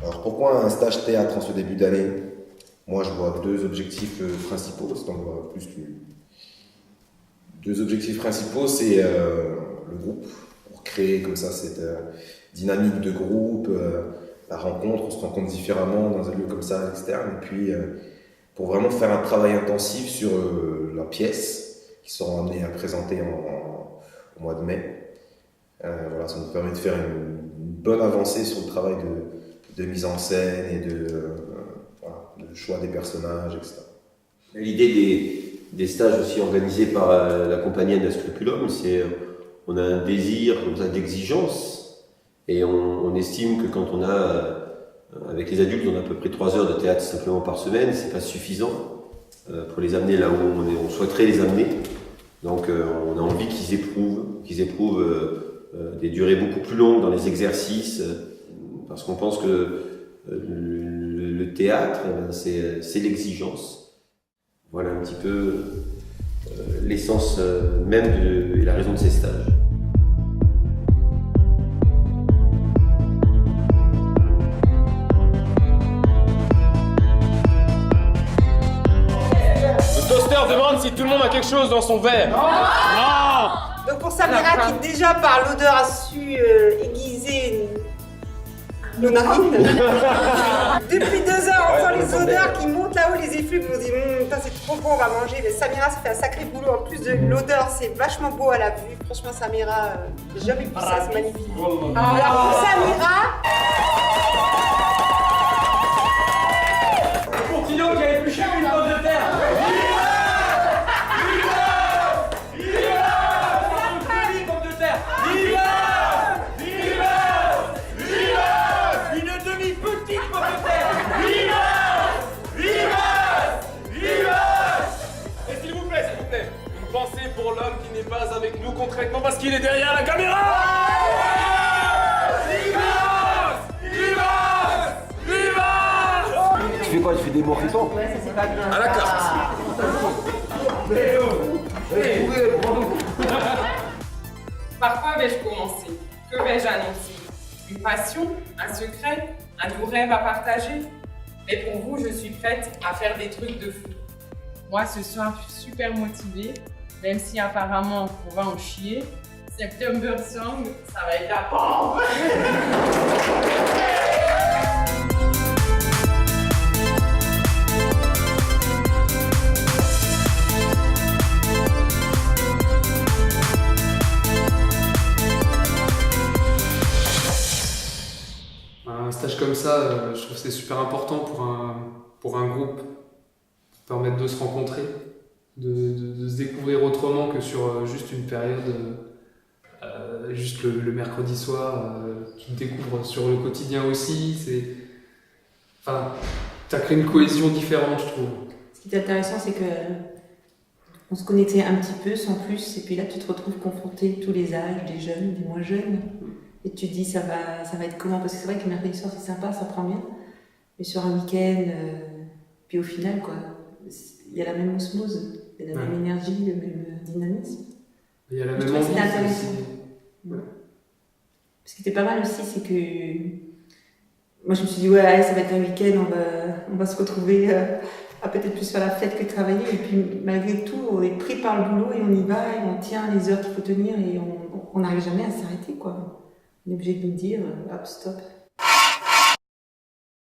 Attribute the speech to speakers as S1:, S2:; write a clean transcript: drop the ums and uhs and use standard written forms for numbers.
S1: Alors pourquoi un stage théâtre en ce début d'année? Moi je vois deux objectifs principaux, c'est encore plus que... Deux objectifs principaux, c'est le groupe, pour créer comme ça cette dynamique de groupe, la rencontre, on se rencontre différemment dans un lieu comme ça à l'externe, et puis pour vraiment faire un travail intensif sur la pièce qui seront amenés à présenter au mois de mai. Voilà, ça nous permet de faire une bonne avancée sur le travail de mise en scène et voilà, le choix des personnages, etc.
S2: L'idée des stages aussi organisés par la compagnie Anna Scrupulum, c'est on a un désir comme ça d'exigence et on estime que quand on a avec les adultes on a à peu près 3 heures de théâtre simplement par semaine, c'est pas suffisant pour les amener là où on souhaiterait les amener. Donc on a envie qu'ils éprouvent des durées beaucoup plus longues dans les exercices parce qu'on pense que le théâtre c'est l'exigence. Voilà un petit peu l'essence même et la raison de ces stages.
S3: Le toaster demande si tout le monde a quelque chose dans son verre. Non.
S4: Donc pour Samira qui déjà par l'odeur a su aiguiser nos narines. Depuis 2 heures, on sent les odeurs qui montent là-haut, les effluves, on se dit c'est trop bon, on va manger. Mais Samira ça fait un sacré boulot. En plus de l'odeur, c'est vachement beau à la vue. Franchement, Samira, j'ai jamais vu ça, c'est magnifique. Alors pour Samira.
S3: Pour Tino qui a épluché une pomme de terre. Pour l'homme qui n'est pas avec nous concrètement parce qu'il est derrière la caméra.
S2: Tu fais quoi? Tu fais des mojitos?
S4: Ouais, ça c'est pas bien.
S3: À la carte.
S5: Par quoi vais-je commencer? Que vais-je annoncer? Une passion? Un secret? Un doux rêve à partager? Mais pour vous, je suis prête à faire des trucs de fou. Moi, ce soir, je suis super motivée, même si apparemment, on va en chier. September Song, ça va être la bombe!
S6: Un stage comme ça, je trouve que c'est super important pour un groupe, pour permettre de se rencontrer, de se découvrir autrement que sur juste une période, juste le mercredi soir, tu te découvres sur le quotidien aussi. Enfin, tu as créé une cohésion différente, je trouve.
S7: Ce qui est intéressant, c'est que on se connaissait un petit peu sans plus, et puis là tu te retrouves confronté tous les âges, des jeunes, des moins jeunes. Et tu te dis ça va être comment? Parce que c'est vrai que le mercredi soir c'est sympa, ça prend bien. Mais sur un week-end, puis au final, quoi, il y a la même osmose, il y a la même énergie, le même dynamisme.
S6: Il y a la même envie.
S7: C'était intéressant.
S6: Ouais.
S7: Ce qui était pas mal aussi, c'est que moi je me suis dit ouais, allez, ça va être un week-end, on va se retrouver à peut-être plus faire la fête que travailler. Et puis malgré tout, on est pris par le boulot et on y va et on tient les heures qu'il faut tenir et on n'arrive jamais à s'arrêter, quoi. On est obligé de nous dire hop, stop.